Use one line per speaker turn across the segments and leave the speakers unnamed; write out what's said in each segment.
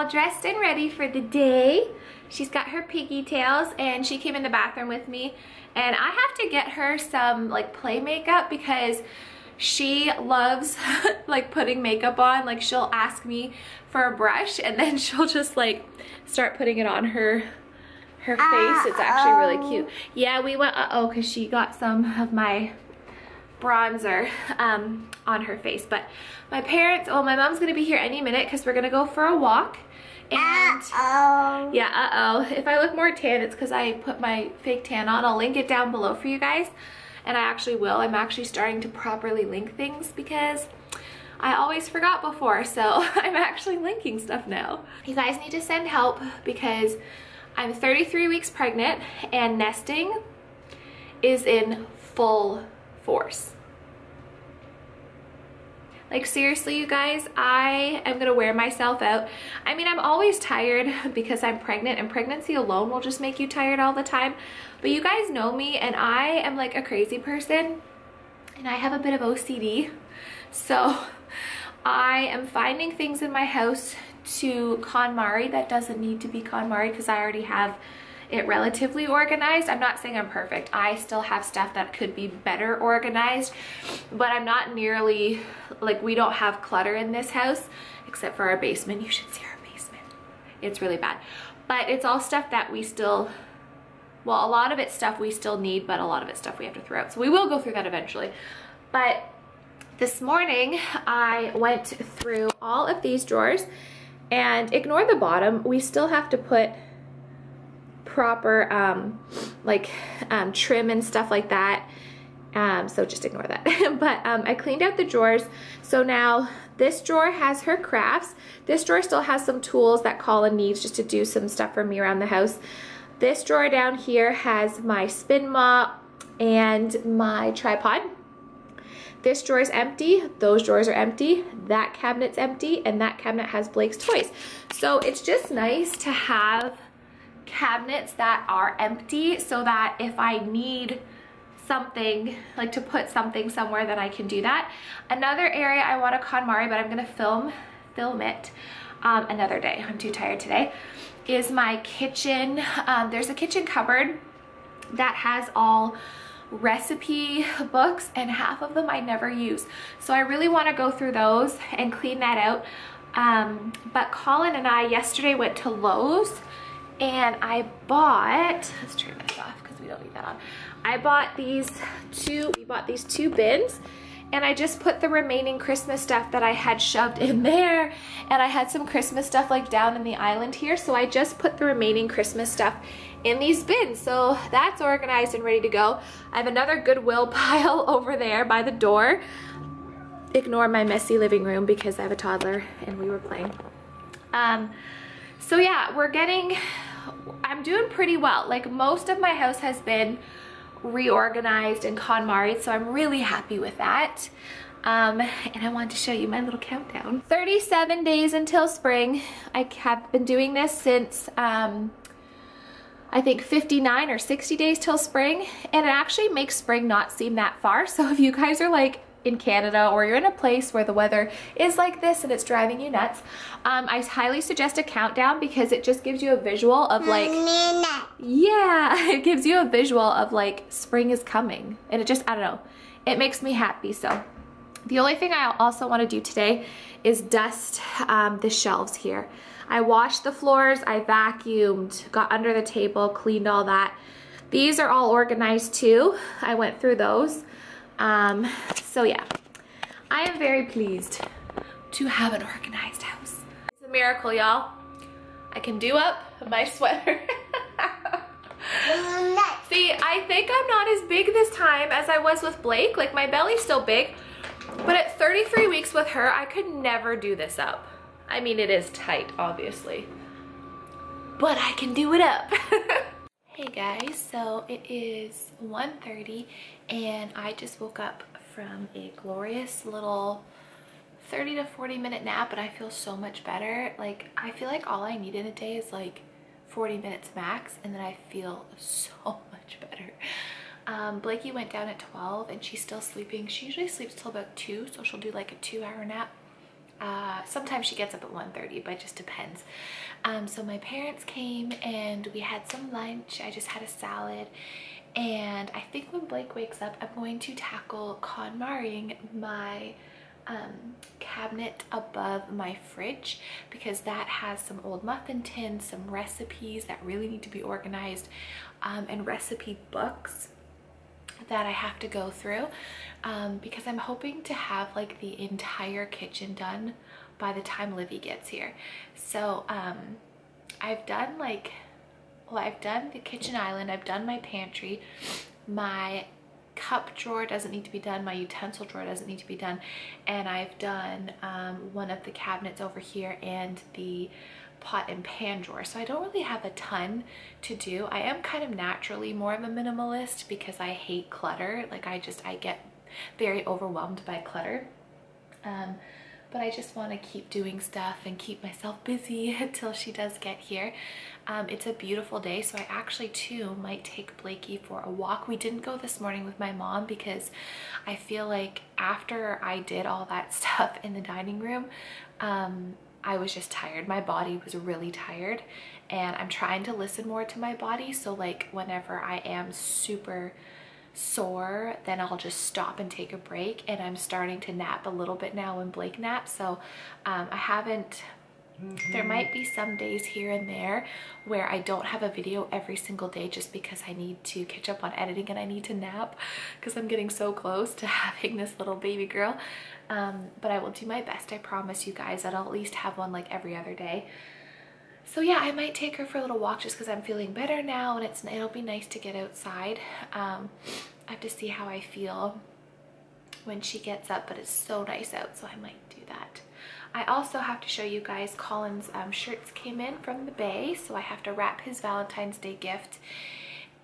Dressed and ready for the day. She's got her piggy tails and she came in the bathroom with me, and I have to get her some like play makeup because she loves like putting makeup on. Like she'll ask me for a brush and then she'll just like start putting it on her face. It's actually really cute. Yeah, we went because she got some of my bronzer on her face. But my parents, my mom's gonna be here any minute because we're gonna go for a walk. And yeah, if I look more tan, it's because I put my fake tan on. I'll link it down below for you guys, and I actually will. I'm actually starting to properly link things because I always forgot before, so I'm actually linking stuff now. You guys need to send help because I'm 33 weeks pregnant and nesting is in full force. Like seriously, you guys, I am gonna wear myself out. I mean, I'm always tired because I'm pregnant, and pregnancy alone will just make you tired all the time. But you guys know me, and I am like a crazy person, and I have a bit of OCD. So I am finding things in my house to KonMari that doesn't need to be KonMari because I already have it relatively organized. I'm not saying I'm perfect. I still have stuff that could be better organized, but I'm not nearly, like, we don't have clutter in this house except for our basement. You should see our basement. It's really bad. But it's all stuff that we still, well, a lot of it's stuff we still need, but a lot of it's stuff we have to throw out. So we will go through that eventually. But this morning I went through all of these drawers, and ignore the bottom. We still have to put proper trim and stuff like that, so just ignore that. But I cleaned out the drawers, so now this drawer has her crafts. This drawer still has some tools that Colin needs just to do some stuff for me around the house. This drawer down here has my spin mop and my tripod. This drawer is empty, those drawers are empty, that cabinet's empty, and that cabinet has Blake's toys. So it's just nice to have cabinets that are empty so that if I need something, like to put something somewhere, then I can do that. Another area I want to KonMari, but I'm gonna film it another day, I'm too tired today, is my kitchen. There's a kitchen cupboard that has all recipe books, and half of them I never use. So I really want to go through those and clean that out. But Colin and I yesterday went to Lowe's, and I bought, let's turn this off because we don't need that on. I bought these two bins, and I just put the remaining Christmas stuff that I had shoved in there, and I had some Christmas stuff like down in the island here, so I just put the remaining Christmas stuff in these bins. So that's organized and ready to go. I have another Goodwill pile over there by the door. Ignore my messy living room because I have a toddler and we were playing. So yeah, I'm doing pretty well. Like, most of my house has been reorganized and KonMari'd, so I'm really happy with that. And I wanted to show you my little countdown. 37 days until spring. I have been doing this since I think 59 or 60 days till spring, and it actually makes spring not seem that far. So if you guys are like in Canada, or you're in a place where the weather is like this and it's driving you nuts, I highly suggest a countdown because it just gives you a visual of like, yeah, it gives you a visual of like spring is coming, and it just, I don't know, it makes me happy. So the only thing I also want to do today is dust the shelves here. I washed the floors, I vacuumed, got under the table, cleaned all that. These are all organized too. I went through those. So yeah, I am very pleased to have an organized house. It's a miracle, y'all. I can do up my sweater. See, I think I'm not as big this time as I was with Blake. Like, my belly's still big, but at 33 weeks with her, I could never do this up. I mean, it is tight, obviously, but I can do it up. Hey guys, so it is 1:30 and I just woke up from a glorious little 30 to 40 minute nap, and I feel so much better. Like, I feel like all I need in a day is like 40 minutes max, and then I feel so much better. Blakey went down at 12 and she's still sleeping. She usually sleeps till about 2, so she'll do like a 2-hour nap. Sometimes she gets up at 1:30, but it just depends. So my parents came and we had some lunch. I just had a salad, and I think when Blake wakes up, I'm going to tackle KonMariing my cabinet above my fridge, because that has some old muffin tins, some recipes that really need to be organized, and recipe books that I have to go through, because I'm hoping to have like the entire kitchen done by the time Livy gets here. So I've done like, well, I've done the kitchen island, I've done my pantry, my cup drawer doesn't need to be done, my utensil drawer doesn't need to be done, and I've done one of the cabinets over here and the pot and pan drawer. So I don't really have a ton to do. I am kind of naturally more of a minimalist because I hate clutter. Like, I get very overwhelmed by clutter. But I just want to keep doing stuff and keep myself busy until she does get here. It's a beautiful day, so I actually too might take Blakey for a walk. We didn't go this morning with my mom because I feel like after I did all that stuff in the dining room, I was just tired. My body was really tired, and I'm trying to listen more to my body. So like, whenever I am super sore, then I'll just stop and take a break, and I'm starting to nap a little bit now when Blake naps. So I haven't, there might be some days here and there where I don't have a video every single day just because I need to catch up on editing and I need to nap because I'm getting so close to having this little baby girl. But I will do my best. I promise you guys that I'll at least have one like every other day. So yeah, I might take her for a little walk just because I'm feeling better now, and it'll be nice to get outside. I have to see how I feel when she gets up, but it's so nice out, so I might do that. I also have to show you guys Colin's shirts came in from the Bay, so I have to wrap his Valentine's Day gift.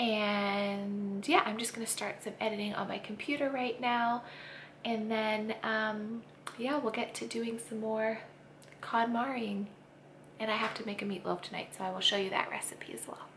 And yeah, I'm just gonna start some editing on my computer right now, and then yeah, we'll get to doing some more KonMariing. And I have to make a meatloaf tonight, so I will show you that recipe as well.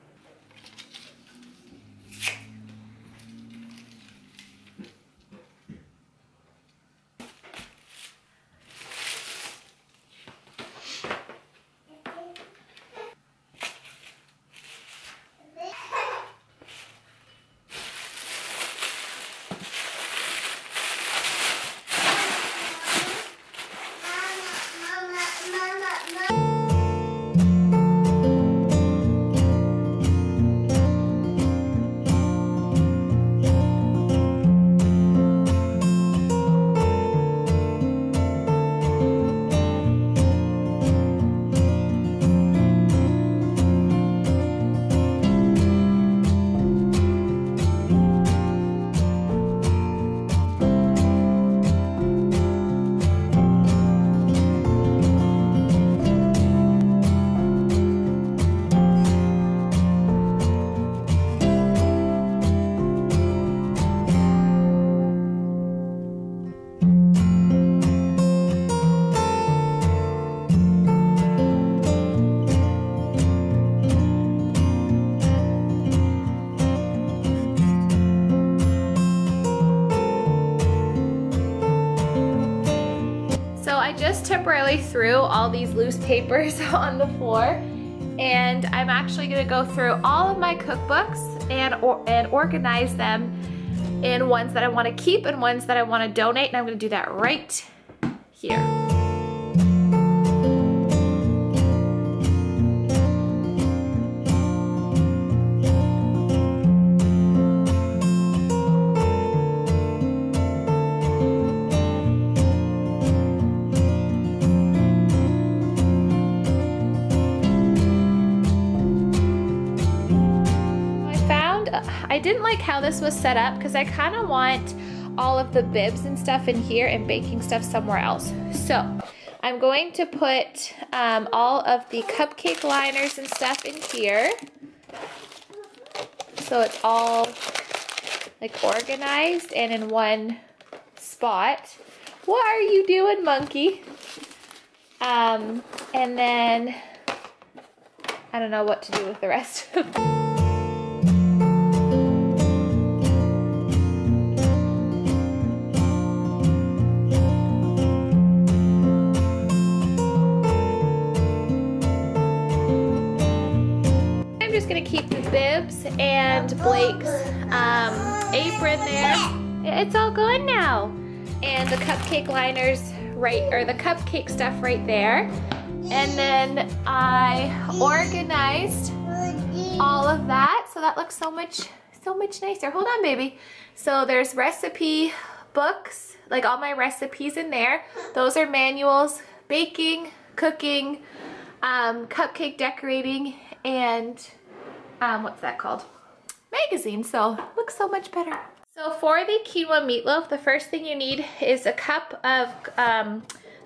Temporarily threw all these loose papers on the floor, and I'm actually going to go through all of my cookbooks and organize them in ones that I want to keep and ones that I want to donate, and I'm going to do that right here. I didn't like how this was set up because I kind of want all of the bibs and stuff in here and baking stuff somewhere else. So I'm going to put all of the cupcake liners and stuff in here. So it's all like organized and in one spot. What are you doing, monkey? And then I don't know what to do with the rest. I'm just gonna keep the bibs and Blake's apron there. It's all gone now. And the cupcake liners the cupcake stuff right there. And then I organized all of that, so that looks so much nicer. Hold on, baby. So there's recipe books, like all my recipes in there. Those are manuals, baking, cooking, cupcake decorating, and what's that called? Magazine. So it looks so much better. So for the quinoa meatloaf, the first thing you need is a cup of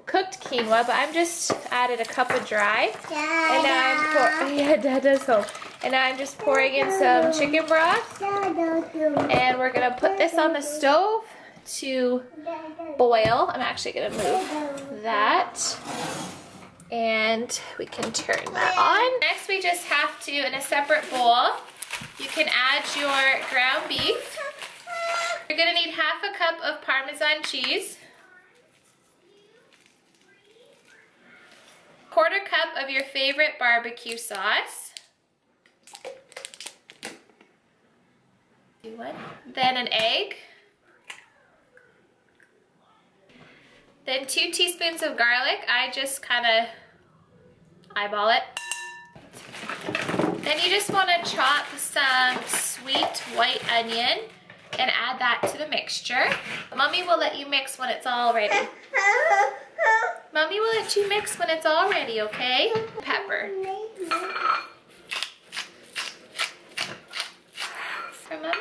cooked quinoa, but I'm just added a cup of dry. And now Dada's home. And now I'm just pouring in some chicken broth. And we're gonna put this on the stove to boil. I'm actually gonna move that. And we can turn that on. Next we just have to, in a separate bowl, you can add your ground beef. You're gonna need half a cup of Parmesan cheese, 1/4 cup of your favorite barbecue sauce, then an egg, then 2 teaspoons of garlic. I just kind of eyeball it. Then you just want to chop some sweet white onion and add that to the mixture. Mommy will let you mix when it's all ready. Mommy will let you mix when it's all ready, okay? Pepper. For Mommy?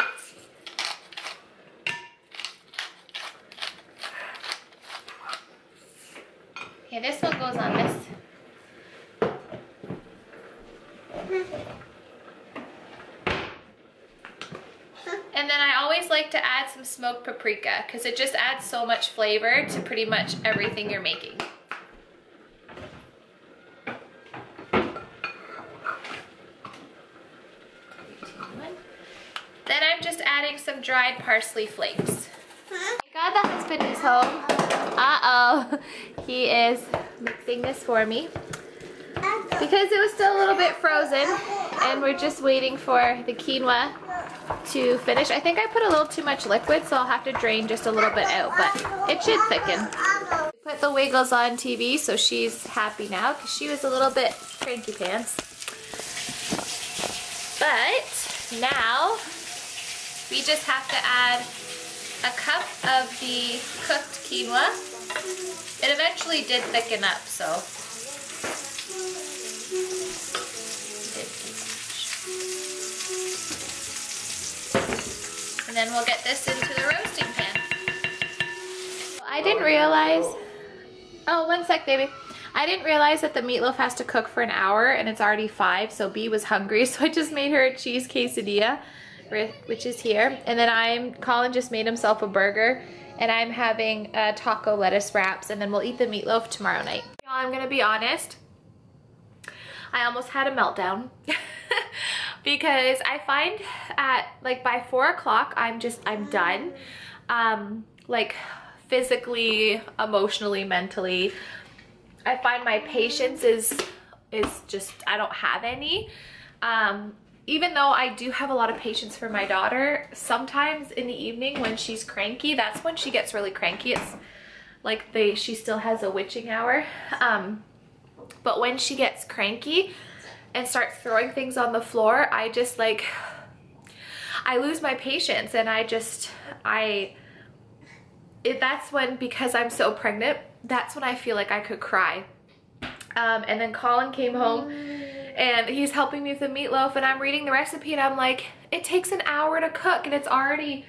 Okay, this one goes on this. And then I always like to add some smoked paprika because it just adds so much flavor to pretty much everything you're making. Then I'm just adding some dried parsley flakes. Thank God the husband is home. Uh-oh. He is mixing this for me because it was still a little bit frozen and we're just waiting for the quinoa to finish. I think I put a little too much liquid, so I'll have to drain just a little bit out, but it should thicken. We put the Wiggles on TV, so she's happy now because she was a little bit cranky pants. But now we just have to add a cup of the cooked quinoa. It eventually did thicken up, so. And then we'll get this into the roasting pan. I didn't realize, oh, 1 sec, baby. I didn't realize that the meatloaf has to cook for an hour and it's already 5, so B was hungry, so I just made her a cheese quesadilla, which is here. And then Colin just made himself a burger, and I'm having taco lettuce wraps, and then we'll eat the meatloaf tomorrow night. I'm gonna be honest, I almost had a meltdown. Because I find like by 4 o'clock I'm done, like physically, emotionally, mentally. I find my patience is just, I don't have any. Even though I do have a lot of patience for my daughter, sometimes in the evening when she's cranky, that's when she gets really cranky. It's like she still has a witching hour. But when she gets cranky and starts throwing things on the floor, I just like, I lose my patience, and that's when, because I'm so pregnant, that's when I feel like I could cry. And then Colin came home And he's helping me with the meatloaf, and I'm reading the recipe, and I'm like, it takes an hour to cook, and it's already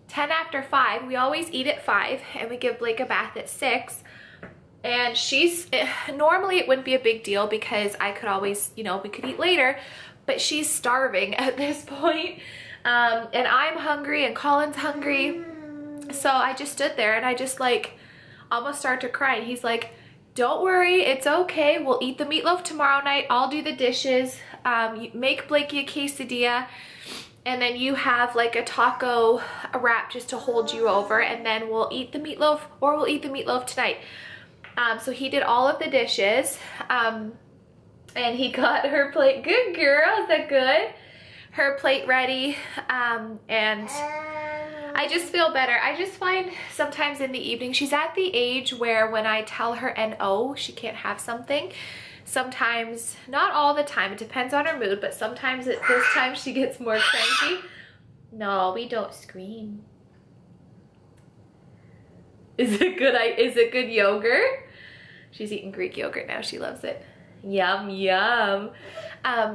10 after 5. We always eat at 5, and we give Blake a bath at 6. And normally it wouldn't be a big deal because I could always, you know, we could eat later, but she's starving at this point. And I'm hungry, and Colin's hungry. So I just stood there, and I just like almost started to cry. And he's like, don't worry, it's okay. We'll eat the meatloaf tomorrow night. I'll do the dishes. You make Blakey a quesadilla, and then you have like a taco wrap just to hold you over, and then we'll eat the meatloaf, or we'll eat the meatloaf tonight. So he did all of the dishes, and he got her plate. Good girl, is that good? Her plate ready, and I just feel better. I just find sometimes in the evening, she's at the age where when I tell her no, she can't have something. Sometimes, not all the time, it depends on her mood, but sometimes at this time she gets more cranky. No, we don't scream. Is it good yogurt? She's eating Greek yogurt now, she loves it. Yum, yum.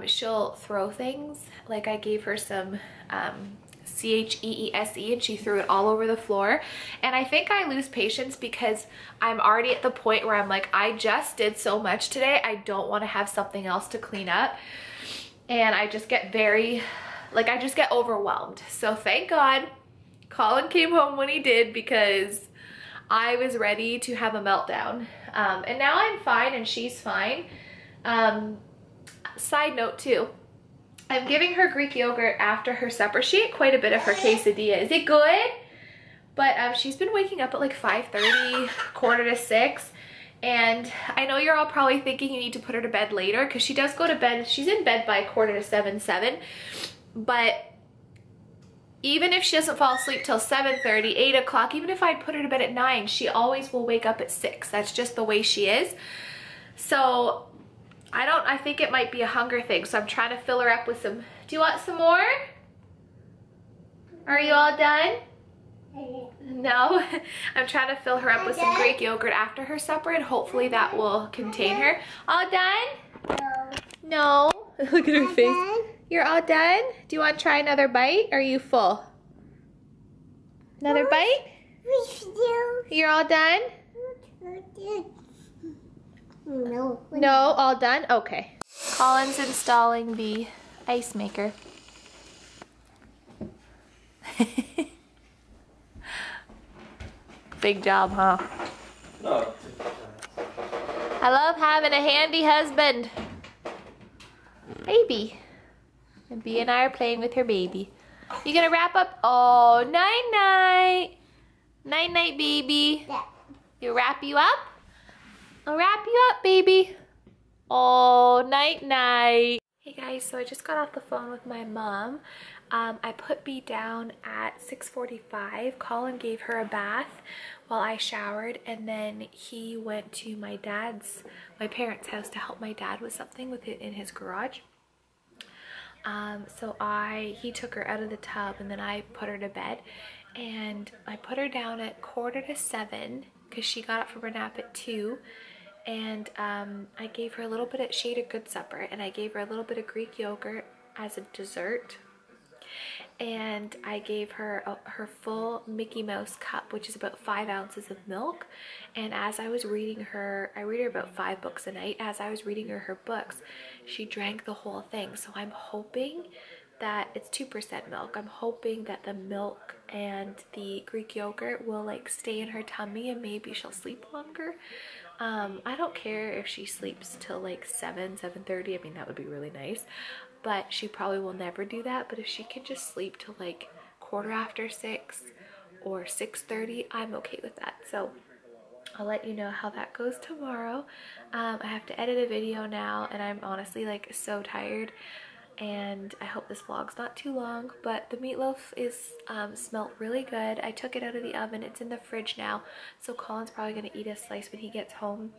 She'll throw things. Like I gave her some CHEESE, and she threw it all over the floor. And I think I lose patience because I'm already at the point where I'm like, I just did so much today. I don't want to have something else to clean up. And I just get I just get overwhelmed. So thank God Colin came home when he did, because I was ready to have a meltdown. And now I'm fine and she's fine. Side note too, I'm giving her Greek yogurt after her supper. She ate quite a bit of her quesadilla. Is it good? But she's been waking up at like 5:30, 5:45. And I know you're all probably thinking you need to put her to bed later, because she does go to bed. She's in bed by 6:45, 7. But even if she doesn't fall asleep till 7:30, 8 o'clock, even if I put her to bed at 9, she always will wake up at 6. That's just the way she is. So I think it might be a hunger thing. So I'm trying to fill her up with some. Do you want some more? Are you all done? No? I'm trying to fill her up with some Greek yogurt after her supper, and hopefully that will contain her. All done? No. No? Look at her face. You're all done? Do you want to try another bite? Or are you full? Another bite? You're all done? No. No, all done? Okay. Colin's installing the ice maker. Big job, huh?
No.
I love having a handy husband. Baby. And Bea and I are playing with her baby. You gonna wrap up? Oh, night night. Night night, baby. You wrap you up? I'll wrap you up, baby. Oh, night night. Hey guys, so I just got off the phone with my mom. I put Bea down at 6:45. Colin gave her a bath while I showered, and then he went to my parents' house to help my dad with something with it in his garage. So he took her out of the tub, and then I put her to bed, and I put her down at 6:45 because she got up from her nap at 2. And I gave her a little bit of, she ate a good supper, and I gave her a little bit of Greek yogurt as a dessert. And I gave her her full Mickey Mouse cup, which is about 5 ounces of milk. And as I was reading her, I read her about 5 books a night. As I was reading her books, she drank the whole thing. So I'm hoping that it's 2% milk. I'm hoping that the milk and the Greek yogurt will like stay in her tummy, and maybe she'll sleep longer. I don't care if she sleeps till like 7:30. I mean, that would be really nice, but she probably will never do that. But if she can just sleep till like 6:15 or 6:30, I'm okay with that. So I'll let you know how that goes tomorrow. I have to edit a video now, and I'm honestly like so tired, and I hope this vlog's not too long. But the meatloaf is smelled really good. I took it out of the oven. It's in the fridge now, so Colin's probably gonna eat a slice when he gets home,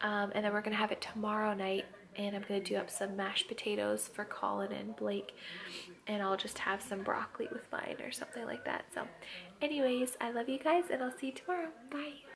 and then we're gonna have it tomorrow night, and I'm gonna do up some mashed potatoes for Colin and Blake, and I'll just have some broccoli with mine or something like that. So anyways, I love you guys, and I'll see you tomorrow. Bye.